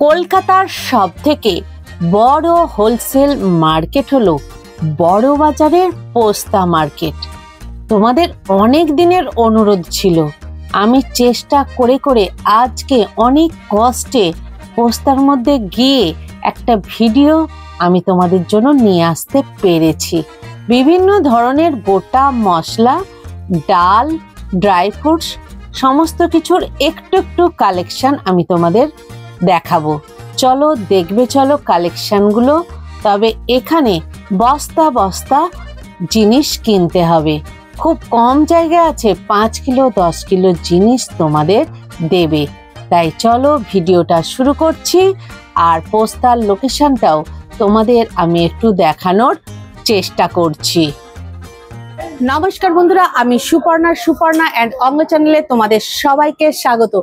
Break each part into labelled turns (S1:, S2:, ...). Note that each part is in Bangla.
S1: কলকাতার সবথেকে বড় হোলসেল মার্কেট হলো বড় বাজারের পোস্তা মার্কেট। তোমাদের অনেক দিনের অনুরোধ ছিল, আমি চেষ্টা করে করে আজকে অনেক কষ্টে পোস্তার মধ্যে গিয়ে একটা ভিডিও আমি তোমাদের জন্য নিয়ে আসতে পেরেছি। বিভিন্ন ধরনের গোটা মশলা, ডাল, ড্রাই ফ্রুটস সমস্ত কিছুর একটু একটু কালেকশন আমি তোমাদের দেখাবো। চলো দেখবে, চলো কালেকশনগুলো। তবে এখানে বস্তা বস্তা জিনিস কিনতে হবে, খুব কম জায়গা আছে 5 কিলো 10 কিলো জিনিস তোমাদের দেবে। তাই চলো ভিডিওটা শুরু করছি, আর পোস্তার লোকেশনটাও তোমাদের আমি একটু দেখানোর চেষ্টা করছি। নমস্কার বন্ধুরা, আমি সুপর্ণা অ্যান্ড অঙ্গ চ্যানেলে তোমাদের সবাইকে স্বাগত।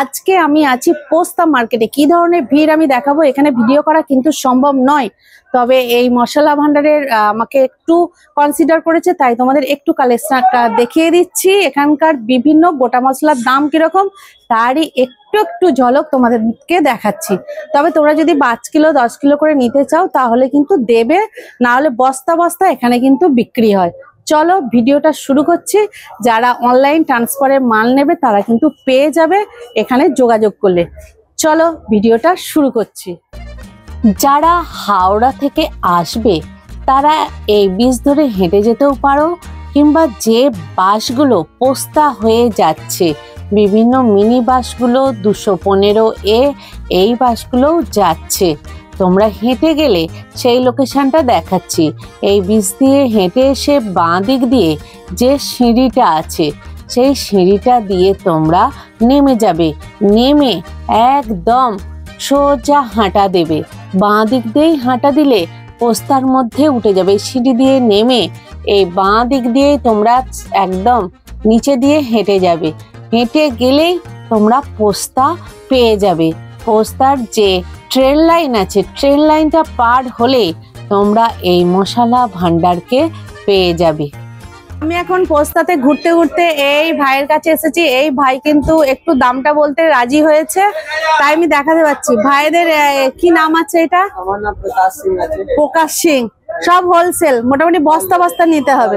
S1: আজকে আমি আছি পোস্তা মার্কেটে। কি ধরনের ভিড় আমি দেখাবো, এখানে ভিডিও করা কিন্তু সম্ভব নয়, তবে এই মশলা ভান্ডারের আমাকে একটু কনসিডার করেছে, তাই তোমাদের একটু কালেকশনটা দেখিয়ে দিচ্ছি। এখানকার বিভিন্ন গোটা মশলার দাম কিরকম তারই একটু একটু ঝলক তোমাদেরকে দেখাচ্ছি। তবে তোমরা যদি 5 কিলো 10 কিলো করে নিতে চাও তাহলে কিন্তু দেবে, না হলে বস্তা বস্তা এখানে কিন্তু বিক্রি হয়। চলো ভিডিওটা শুরু করছি। যারা অনলাইন ট্রান্সফারে মাল নেবে তারা কিন্তু পেয়ে যাবে এখানে যোগাযোগ করলে। চলো ভিডিওটা শুরু করছি। যারা হাওড়া থেকে আসবে তারা এই ব্রিজ ধরে হেঁটে যেতেও পারো, কিংবা যে বাসগুলো পোস্তা হয়ে যাচ্ছে, বিভিন্ন মিনি বাসগুলো 215A এই বাসগুলোও যাচ্ছে, তোমরা হেঁটে গেলে সেই লোকেশনটা দেখাচ্ছি। এই ব্রিজ দিয়ে হেঁটে এসে বাঁ দিক দিয়ে যে সিঁড়িটা আছে সেই সিঁড়িটা দিয়ে তোমরা নেমে যাবে, নেমে একদম সোজা হাঁটা দেবে, বাঁ দিক দিয়েই হাঁটা দিলে পোস্তার মধ্যে উঠে যাবে। সিঁড়ি দিয়ে নেমে এই বাঁ দিক দিয়ে তোমরা একদম নিচে দিয়ে হেঁটে যাবে, হেঁটে গেলেই তোমরা পোস্তা পেয়ে যাবে। পোস্তার যে ট্রেন লাইন আছে, ট্রেন লাইনটা পার হলে তোমরা এই মশলা ভান্ডারকে পেয়ে যাবে। আমি এখন পোস্তাতে ঘুরতে ঘুরতে এই ভাইয়ের কাছে এসেছি। এই ভাই কিন্তু একটু দামটা বলতে রাজি হয়েছে, তাই আমি দেখাতে পাচ্ছি। ভাইদের কি নাম আছে? এটা
S2: আমার নাম প্রকাশ সিং আছে।
S1: প্রকাশ সিং। সব হোলসেল, মোটামুটি বস্তা বস্তা নিতে হবে।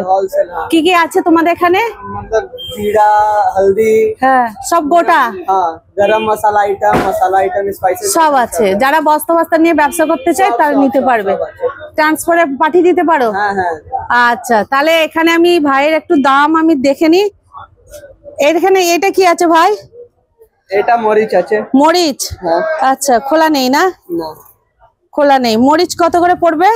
S1: কি কি আছে তোমাদের এখানে?
S2: जीरा, हल्दी,
S1: হ্যাঁ সব গোটা,
S2: गरम मसाला आइटम स्पाइसेस
S1: সব আছে। যারা বস্তা বস্তা নিয়ে ব্যবসা করতে চায় তারা নিতে পারবে। ট্রান্সফারে পাঠিয়ে দিতে পারো?
S2: হ্যাঁ হ্যাঁ।
S1: আচ্ছা, তাহলে এখানে আমি ভাইয়ের একটু দাম আমি দেখে নি। এখানে এটা কি আছে ভাই?
S2: এটা মরিচ আছে।
S1: মরিচ?
S2: হ্যাঁ।
S1: আচ্ছা, খোলা নেই না?
S2: না,
S1: খোলা নেই। মরিচ কত করে পড়বে?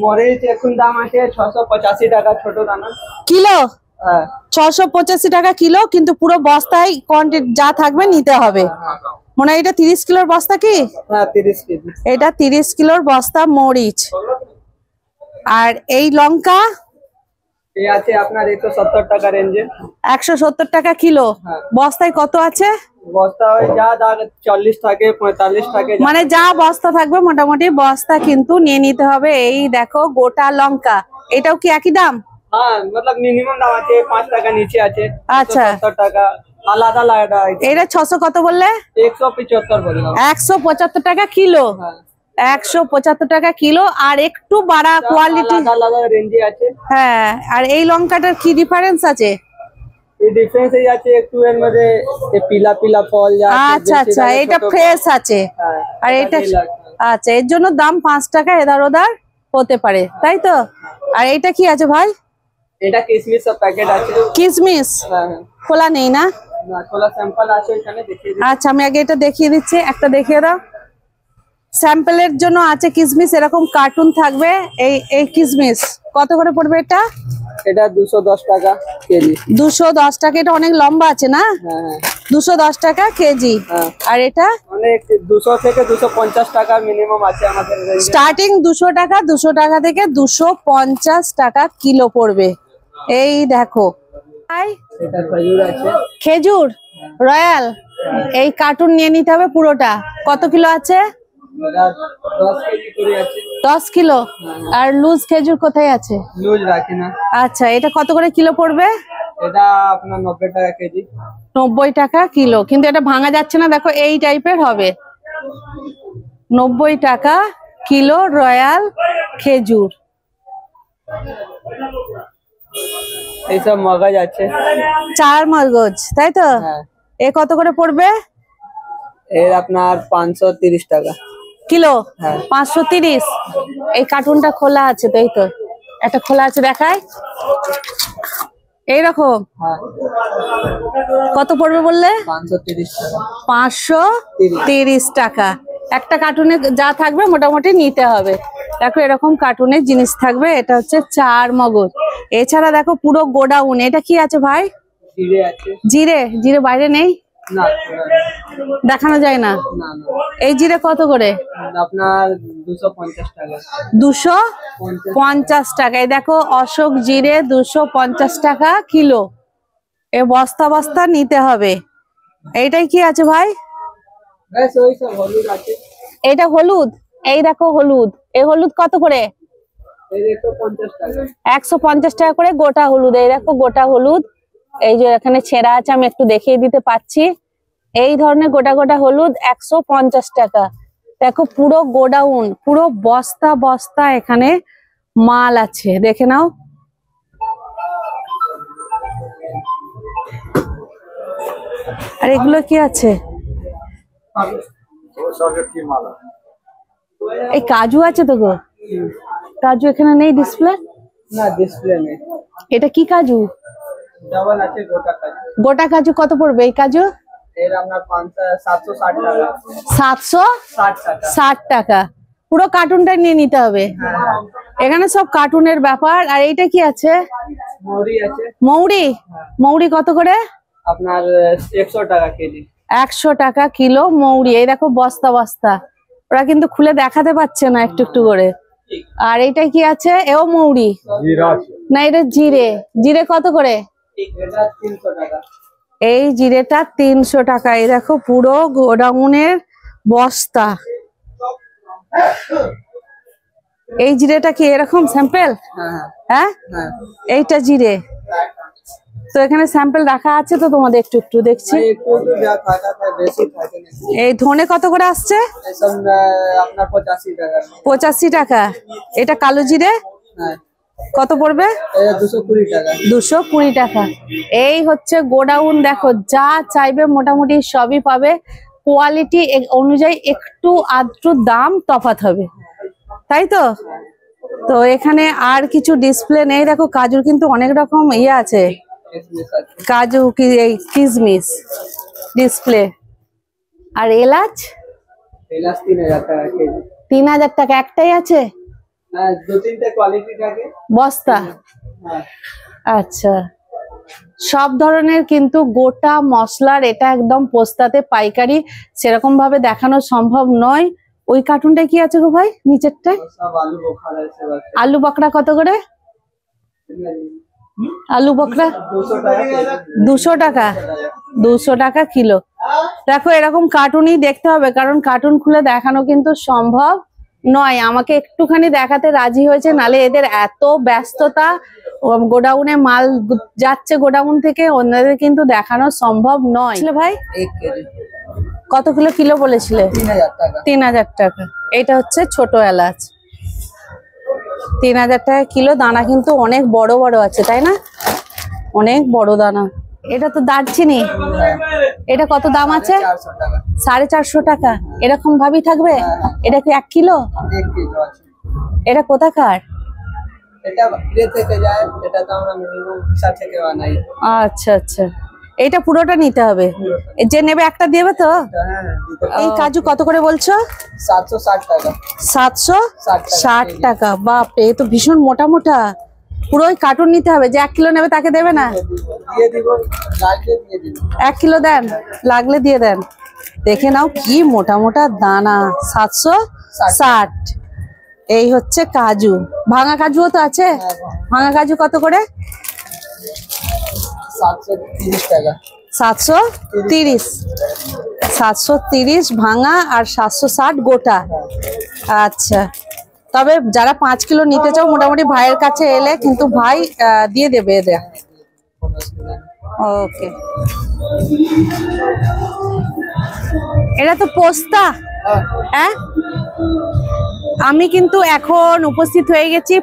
S2: মরিচ এখন দাম আছে 685 টাকা ছোট দানা
S1: কিলো।
S2: হ্যাঁ,
S1: 685 টাকা কিলো, কিন্তু পুরো বস্তায় কোয়ান্টিটি যা থাকবে নিতে হবে। মনে হয় এটা 30 কিলোর বস্তা কি?
S2: হ্যাঁ 30 কেজি।
S1: এটা 30 কিলোর বস্তা মরিচ। আর এই লঙ্কা
S2: এই আছে আপনার 170 টাকা রেঞ্জে।
S1: 170 টাকা কিলো।
S2: হ্যাঁ।
S1: বস্তায় কত আছে?
S2: বস্তা হয় যা দাগ 40 থাকে 45 থাকে,
S1: মানে যা বস্তা থাকবে মোটামুটি বস্তা কিন্তু নিয়ে নিতে হবে। এই দেখো গোটা লঙ্কা, এটাও কি একই দাম?
S2: হ্যাঁ मतलब মিনিমাম দাম আছে 5 টাকা নিচে আছে।
S1: আচ্ছা,
S2: 70 টাকা আলাদা আলাদা।
S1: এটা 600 কত বললে?
S2: 175 বললাম।
S1: 175 টাকা কিলো।
S2: হ্যাঁ
S1: 175 টাকা কিলো। আর একটু বাড়া কোয়ালিটি
S2: আলাদা আলাদা রেঞ্জে আছে।
S1: হ্যাঁ। আর এই লঙ্কাটার কি ডিফারেন্স আছে?
S2: এই ডিফারেন্স এই আছে একটু এর মধ্যে পিলা পিলা ফল যা আছে।
S1: আচ্ছা আচ্ছা, এটা ফ্রেশ আছে। আর এটা আচ্ছা, এর জন্য দাম 5 টাকা এধার ওধার হতে পারে, তাই তো? আর এটা কি আছে ভাই?
S2: এটা কিশমিশ সব প্যাকেট আছে।
S1: কিশমিশ?
S2: হ্যাঁ হ্যাঁ।
S1: খোলা নেই না?
S2: না, খোলা স্যাম্পল আছে এখানে, দেখিয়ে দিই।
S1: আচ্ছা, আমি আগে এটা দেখিয়ে দিচ্ছি, একটা দেখিয়ে দাও। স্যাম্পলের জন্য আছে কিশমিশ, এরকম কার্টুন থাকবে। এই কিশমিশ কত করে পড়বে এটা?
S2: এটা 210 টাকা কেজি।
S1: 210 টাকা। এটা অনেক লম্বা আছে না?
S2: হ্যাঁ হ্যাঁ।
S1: 210 টাকা কেজি।
S2: হ্যাঁ।
S1: আর এটা
S2: অনেক 200 থেকে 250 টাকা মিনিমাম আছে আমাদের রেঞ্জে।
S1: স্টার্টিং 200 টাকা থেকে 250 টাকা কিলো পড়বে। এই দেখো
S2: এটা খেজুর আছে।
S1: খেজুর রয়্যাল, এই কার্টুন নিয়ে নিতে হবে পুরোটা। কত কিলো আছে?
S2: এটা 10 কেজি করে আছে।
S1: 10 কিলো। আর লুজ খেজুর কোথায় আছে?
S2: লুজ রাখি না।
S1: আচ্ছা, এটা কত করে কিলো পড়বে?
S2: এটা আপনার 90 টাকা কেজি।
S1: 90 টাকা কিলো, কিন্তু এটা ভাঙা যাচ্ছে না, দেখো এই টাইপের হবে।
S3: 90 টাকা কিলো রয়্যাল খেজুর।
S2: এইসব মগজ আছে
S3: 4 মগজ, তাই তো?
S2: হ্যাঁ,
S3: এ কত করে পড়বে
S2: এর আপনার 530 টাকা
S3: কিলো?
S2: হ্যাঁ।
S3: 530। এই কার্টুনটা খোলা আছে, তাই তো? একটা খোলা আছে, দেখায় এইরকম।
S2: হ্যাঁ,
S3: কত পড়বে বললে?
S2: 530 টাকা।
S3: 530 টাকা। একটা কার্টুনে যা থাকবে মোটামুটি নিতে হবে। দেখো এরকম কার্টুনের জিনিস থাকবে। এটা হচ্ছে 4 মগজ। এছাড়া দেখো পুরো গোডাউন। এটা কি আছে ভাই?
S2: জিরে আছে।
S3: জিরে? জিরে বাইরে নেই,
S2: না
S3: দেখানো যায় না।
S2: না না,
S3: এই জিরে কত করে?
S2: আপনার 250 টাকা।
S3: 250 টাকা। এই দেখো অশোক জিরে 250 টাকা কিলো। এ বস্তা বস্তা নিতে হবে। এইটাই কি আছে ভাই?
S2: ব্যাস ওই সব হলুদ আছে।
S3: এইটা হলুদ। এই দেখো হলুদ। এই হলুদ কত করে?
S2: এই 150 টাকা।
S3: 150 টাকা করে গোটা হলুদ। এই দেখো গোটা হলুদ। এই যে এখানে ছেঁড়া আছে, আমি একটু দেখিয়ে দিতে পাচ্ছি। এই ধরনের গোটা গোটা হলুদ 150 টাকা। দেখো পুরো গোডাউন, পুরো বস্তা বস্তা এখানে মাল আছে, দেখে নাও। আর এগুলো কি আছে? এই কাজু আছে তো গো? কাজু এখানে নেই ডিসপ্লে?
S2: না, ডিসপ্লে নেই।
S3: এটা কি কাজু?
S2: ডাবল আছে গোটা কাজ।
S3: গোটা কাজু কত পড়বে এই কাজু?
S2: এর আপনার 760 টাকা।
S3: 760
S2: টাকা।
S3: 60 টাকা। পুরো কার্টুনটা নিয়ে নিতে হবে। এখানে সব কার্টুনের ব্যাপার। আর এইটা কি আছে?
S2: মৌরি আছে।
S3: মৌরি? মৌরি কত করে?
S2: আপনার 100 টাকা কেজি।
S3: 100 টাকা কিলো মৌরি। এই দেখো বস্তা বস্তা। ওরা কিন্তু খুলে দেখাতে পারছে না, একটু একটু করে। আর এইটা কি আছে? এও মৌরি না, এটা জিরে। জিরে কত করে?
S2: এটা 300 টাকা।
S3: এই জিরেটা 300 টাকা। এই দেখো পুরো গোডাউনের বস্তা। এই জিরেটা কি এরকম স্যাম্পেল?
S2: হ্যাঁ
S3: হ্যাঁ,
S2: হ্যাঁ।
S3: এইটা জিরে। তো এখানে স্যাম্পেল রাখা আছে তো তোমাদের, একটু একটু দেখছি।
S2: একটু যা থাকা থাকে, বেশি থাকে না।
S3: এই ধনে কত করে আসছে?
S2: এসব আপনার 85 টাকা।
S3: 85 টাকা। এটা কালো জিরে
S2: হ্যাঁ,
S3: কত পড়বে?
S2: এটা 220 টাকা।
S3: 220 টাকা। এই হচ্ছে গোডাউন। দেখো যা চাইবে মোটামুটি সবই পাবে। কোয়ালিটি অনুযায়ী একটু আধটু দাম তফাৎ হবে, তাই তো? তো এখানে আর কিছু ডিসপ্লে নেই। দেখো কাজুর কিন্তু অনেক রকম ইয়ে আছে। কাজু কি, এই কিশমিশ ডিসপ্লে। আর এলাচ?
S2: এলাচ 3000 টাকা কেজি।
S3: 3000 টাকা। একটাই আছে?
S2: হ্যাঁ, 2-3টে কোয়ালিটি থাকে
S3: বস্তা?
S2: হ্যাঁ।
S3: আচ্ছা, সব ধরনের কিন্তু গোটা মশলার এটা একদম পোস্তাতে পাইকারি। সেরকম ভাবে দেখানো সম্ভব নয়। ওই কার্টুনটা কি আছে গো ভাই নিচেরটায়?
S2: সব আলু বোখারা আছে।
S3: আলু বকরা কত করে? আলু বকরা
S2: 200 টাকা।
S3: 200 টাকা। 200 টাকা কিলো। দেখো এরকম কার্টুনই দেখতে হবে, কারণ কার্টুন খুলে দেখানো কিন্তু সম্ভব নয়। আমাকে একটুখানি দেখাতে রাজি হয়েছে, নালে এদের এত ব্যস্ততা। গোডাউনে মাল যাচ্ছে গোডাউন থেকে, অন্যদের কিন্তু দেখানো সম্ভব নয়। ভাই
S2: 1 কেজি
S3: কত কিলো কিলো বলেছিলে?
S2: 3000 টাকা।
S3: 3000 টাকা। এটা হচ্ছে ছোট এলাচ। 3000 টাকা কিলো। দানা কিন্তু অনেক বড় বড় আছে, তাই না? অনেক বড় দানা। এটা তো দারচিনি। এটা কত দাম আছে?
S2: 400 টাকা।
S3: 450 টাকা। এরকম ভাবেই থাকবে? এটা কি 1 কিলো?
S2: 1 কিলো আছে।
S3: এটা কোথাকার?
S2: এটা বাইরে থেকে যায়। এটা তো আমরা মিনিমাম 20 থেকে বানাই।
S3: আচ্ছা আচ্ছা, এটা পুরোটা নিতে হবে। যে নেবে একটা দেবে তো?
S2: হ্যাঁ,
S3: এই কাজু কত করে বলছো?
S2: 760 টাকা।
S3: 760 টাকা। বাপরে, এ তো ভীষণ মোটা মোটা। পুরো ওই কার্টুন নিতে হবে। যে 1 কিলো নেবে তাকে দেবে না?
S2: দিয়ে দিব, লাগলে দিয়ে দিব।
S3: 1 কিলো দেন, লাগলে দিয়ে দেন। দেখে নাও কি মোটা মোটা দানা। 760। এই হচ্ছে কাজু। ভাঙা কাজুও তো আছে? ভাঙা কাজু কত করে?
S2: 730 টাকা।
S3: 730। 730 ভাঙা আর 760 গোটা। আচ্ছা, তবে যারা 5 কিলো নিতে চাও মোটামুটি ভাইয়ের কাছে এলে কিন্তু ভাই দিয়ে দেবে এদের। ওকে। এটা তো পোস্তা। হ্যাঁ, আমি কিন্তু এখন উপস্থিত হয়ে গেছি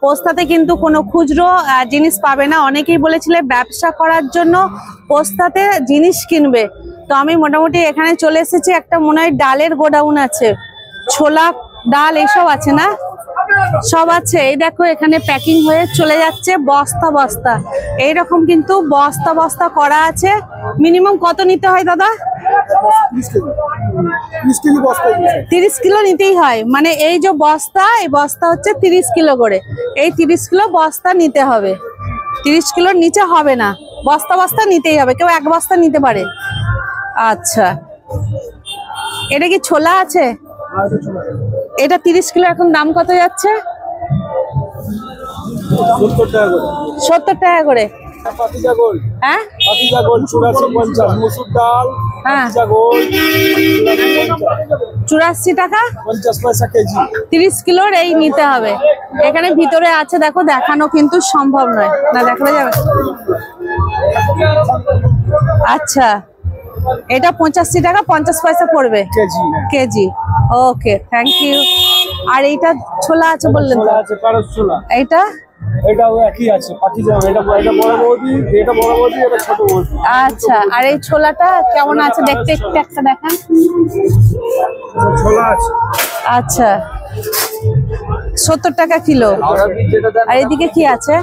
S3: পোস্তাতে কিন্তু কোনো খুচরো জিনিস পাবে না। অনেকেই বলেছিলে ব্যবসা করার জন্য পোস্তাতে জিনিস কিনবে, তো আমি মোটামুটি এখানে চলে এসেছি। একটা মনে হয় ডালের গোডাউন আছে, ছোলা ডাল এইসব আছে না, সব আছে। এই দেখো এখানে প্যাকিং হয়ে চলে যাচ্ছে বস্তা বস্তা, এইরকম কিন্তু বস্তা বস্তা করা আছে। মিনিমাম কত নিতে হয় দাদা? 30 কিলো নিতেই হয়, মানে এই যে বস্তা, এই বস্তা হচ্ছে 30 কিলো করে। এই 30 কিলো বস্তা নিতে হবে, 30 কিলোর নিচে হবে না, বস্তা বস্তা নিতেই হবে। কেউ এক বস্তা নিতে পারে। আচ্ছা, এটা কি ছোলা আছে? এটা 30 কিলো এখন দাম কত যাচ্ছে? 70 টাকা করে। হ্যাঁ, 84 টাকা
S2: 50 পয়সা কেজি।
S3: 30 কিলোর এই নিতে হবে। এখানে ভিতরে আছে, দেখো, দেখানো কিন্তু সম্ভব নয়, না দেখানো যাবে। আচ্ছা, এটা 85 টাকা 50 পয়সা পড়বে কেজি। Okay, thank you. আর এইটা ছোলা আছে বললেন তো? এইটা
S2: এটাও একই আছে, পাকিজাম। এটা বড় বৌদি, এটা বড় বৌদি, এটা ছোট বৌদি।
S3: আচ্ছা, আর এই ছোলাটা কেমন আছে দেখতে? একটু একটা দেখান।
S2: ছোলা আছে।
S3: আচ্ছা, 70 টাকা কিলো। আর এদিকে কি আছে?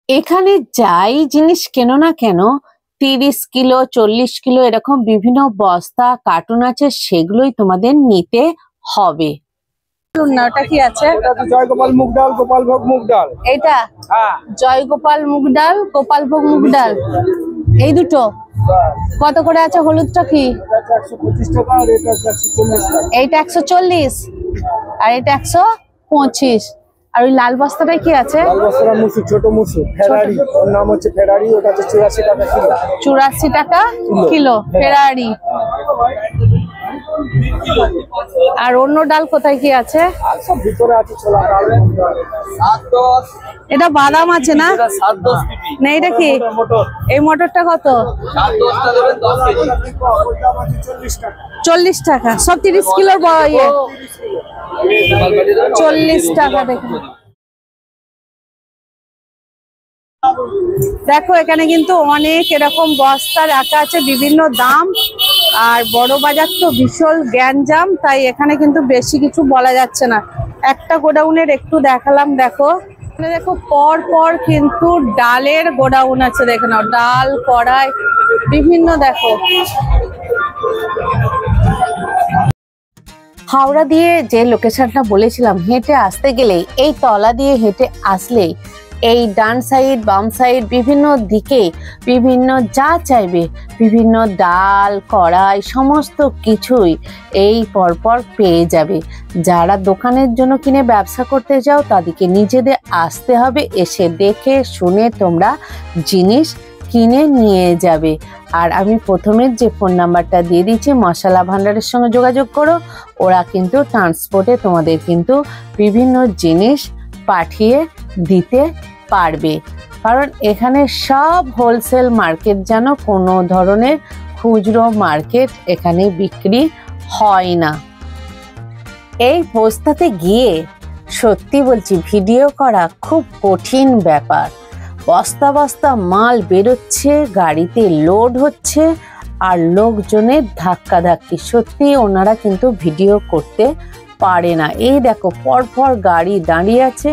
S1: এখানে যাই জিনিস কেনো না কেন, 30 কিলো 40 কিলো এরকম বিভিন্ন বস্তা কার্টুন আছে, সেগুলোই তোমাদের নিতে হবে।
S3: না, ওটা কি আছে?
S2: জয়গোপাল মুগ ডাল, গোপালভোগ মুগ ডাল।
S3: এইটা জয়গোপাল মুগ ডাল, গোপালভোগ মুগ ডাল, এই দুটো কত করে আছে? হলুদটা কি?
S2: 125 টাকা, আর এটা 140 টাকা।
S3: এইটা 140 আর এটা 125। আর ওই লাল বস্তাটা কি আছে?
S2: লাল বস্তাটা মুসুর, ছোট মুসুর, ফেরারি। ওর নাম হচ্ছে ফেরারি, ওটা হচ্ছে 84 টাকা কিলো।
S3: 84 টাকা কিলো ফেরারি। আর অন্য ডাল কোথায় কি আছে?
S2: আর সব ভিতরে আছে ছোলা ডাল।
S3: এটা বাদাম আছে না? না, এটা কি? এই মটরটা কত? 40 টাকা। সব 30 কিলোর ইয়ে 40 টাকা। দেখো এখানে কিন্তু অনেক এরকম বস্তা রাখা আছে, বিভিন্ন দাম। আর বড় বাজার তো ভীষণ গ্যাঞ্জাম, তাই এখানে কিন্তু বেশি কিছু বলা যাচ্ছে না। একটা গোডাউনের একটু দেখালাম। দেখো এখানে দেখো পর পর কিন্তু ডালের গোডাউন আছে, দেখে নাও, ডাল কড়াই বিভিন্ন। দেখো
S1: হাওড়া দিয়ে যে লোকেশনটা বলেছিলাম, হেঁটে আসতে গেলেই, এই তলা দিয়ে হেঁটে আসলেই এই ডান সাইড বাম সাইড বিভিন্ন দিকে বিভিন্ন যা চাইবে, বিভিন্ন ডাল কড়াই সমস্ত কিছুই এই পরপর পেয়ে যাবে। যারা দোকানের জন্য কিনে ব্যবসা করতে যাও, তাদেরকে নিজেদের আসতে হবে, এসে দেখে শুনে তোমরা জিনিস কিনে নিয়ে যাবে। আর আমি প্রথমের যে ফোন নাম্বারটা দিয়ে দিচ্ছি, মশলা ভান্ডারের সঙ্গে যোগাযোগ করো। ওরা কিন্তু ট্রান্সপোর্টে তোমাদের কিন্তু বিভিন্ন জিনিস পাঠিয়ে দিতে পারবে, কারণ এখানে সব হোলসেল মার্কেট, যেন কোনো ধরনের খুচরো মার্কেট এখানে বিক্রি হয় না। এই পোস্তাতে গিয়ে সত্যি বলছি, ভিডিও করা খুব কঠিন ব্যাপার। বস্তা বস্তা মাল বেরোচ্ছে, গাড়িতে লোড হচ্ছে, আর লোকজনের ধাক্কাধাক্কি। সত্যি ওনারা কিন্তু ভিডিও করতে পারে না। এই দেখো পরপর গাড়ি দাঁড়িয়ে আছে,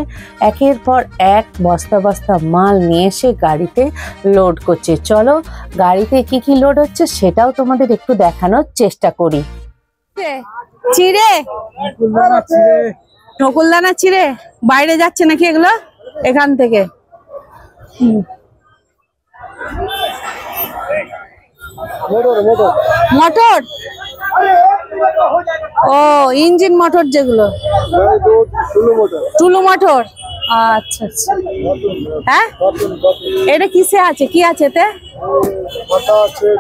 S1: একের পর এক বস্তা বস্তা মাল নিয়ে এসে গাড়িতে লোড করছে। চলো গাড়িতে কি কি লোড হচ্ছে সেটাও তোমাদের একটু দেখানোর চেষ্টা করি।
S3: চিড়ে, নকুলদানা চিড়ে বাইরে যাচ্ছে নাকি এগুলো এখান থেকে? মোটর, ও ইঞ্জিন মোটর, যেগুলো টুলু মোটর। আচ্ছা আচ্ছা, হ্যাঁ, এটা কিসে আছে? কি আছে এতে?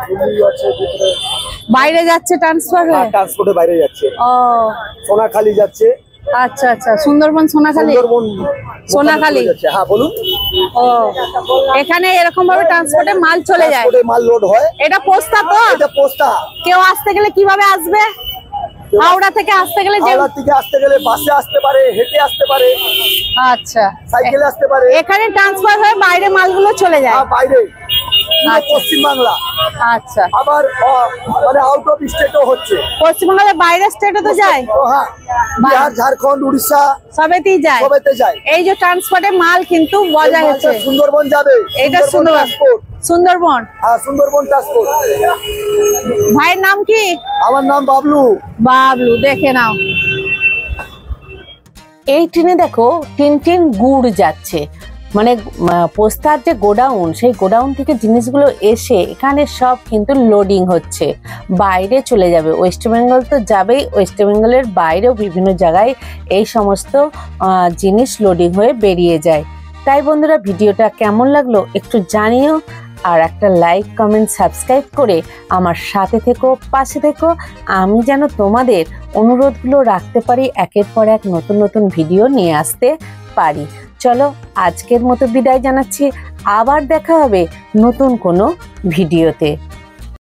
S2: ভিতরে
S3: বাইরে যাচ্ছে ট্রান্সফার হয়ে?
S2: ট্রান্সপোর্টে বাইরে যাচ্ছে।
S3: ও
S2: সোনাখালি যাচ্ছে,
S3: আচ্ছা আচ্ছা, সুন্দরবন সোনাখালী।
S4: সুন্দরবন
S3: সোনাখালী।
S4: হ্যাঁ বলুন।
S3: ও, এখানে এরকম ভাবে ট্রান্সপোর্টে মাল চলে যায়?
S4: ট্রান্সপোর্টে মাল লোড হয়।
S3: এটা পোস্তা তো?
S4: এটা পোস্তা।
S3: কেউ আসতে গেলে কিভাবে আসবে? হাওড়া থেকে আসতে গেলে
S4: হাওড়া থেকে আসতে গেলে বাসে আসতে পারে, হেঁটে আসতে পারে,
S3: আচ্ছা,
S4: সাইকেলে আসতে পারে।
S3: এখানে ট্রান্সফার হয়ে বাইরে মালগুলো চলে যায়?
S4: বাইরে,
S3: আচ্ছা।
S4: পশ্চিম বাংলা।
S3: আচ্ছা,
S4: আবার মানে আউট অফ স্টেটও হচ্ছে।
S3: পশ্চিমবঙ্গের বাইরের স্টেটে তো যায়?
S4: হ্যাঁ, বিহার, ঝাড়খণ্ড, উড়িষ্যা
S3: সবেতেই যায়।
S4: সবেতে যায়।
S3: এই যে ট্রান্সপোর্টে মাল কিন্তু বজায় হচ্ছে।
S4: সুন্দরবন যাবে।
S3: এটা সুন্দরবন।
S4: হ্যাঁ, সুন্দরবন ট্রান্সপোর্ট।
S3: ভাইয়ের নাম কি?
S4: আমার নাম বাবলু।
S3: বাবলু, দেখে নাও।
S1: এই ট্রেনে দেখো টিন টিন গুড় যাচ্ছে, মানে পোস্তার যে গোডাউন, সেই গোডাউন থেকে জিনিসগুলো এসে এখানে সব কিন্তু লোডিং হচ্ছে, বাইরে চলে যাবে। ওয়েস্ট বেঙ্গল তো যাবেই, ওয়েস্ট বেঙ্গলের বাইরেও বিভিন্ন জায়গায় এই সমস্ত জিনিস লোডিং হয়ে বেরিয়ে যায়। তাই বন্ধুরা, ভিডিওটা কেমন লাগলো একটু জানিও, আর একটা লাইক, কমেন্ট, সাবস্ক্রাইব করে আমার সাথে থেকো, পাশে থেকো। আমি যেন তোমাদের অনুরোধগুলো রাখতে পারি, একের পর এক নতুন নতুন ভিডিও নিয়ে আসতে পারি। চলো আজকের মতো বিদায় জানাচ্ছি, আবার দেখা হবে নতুন কোনো ভিডিওতে।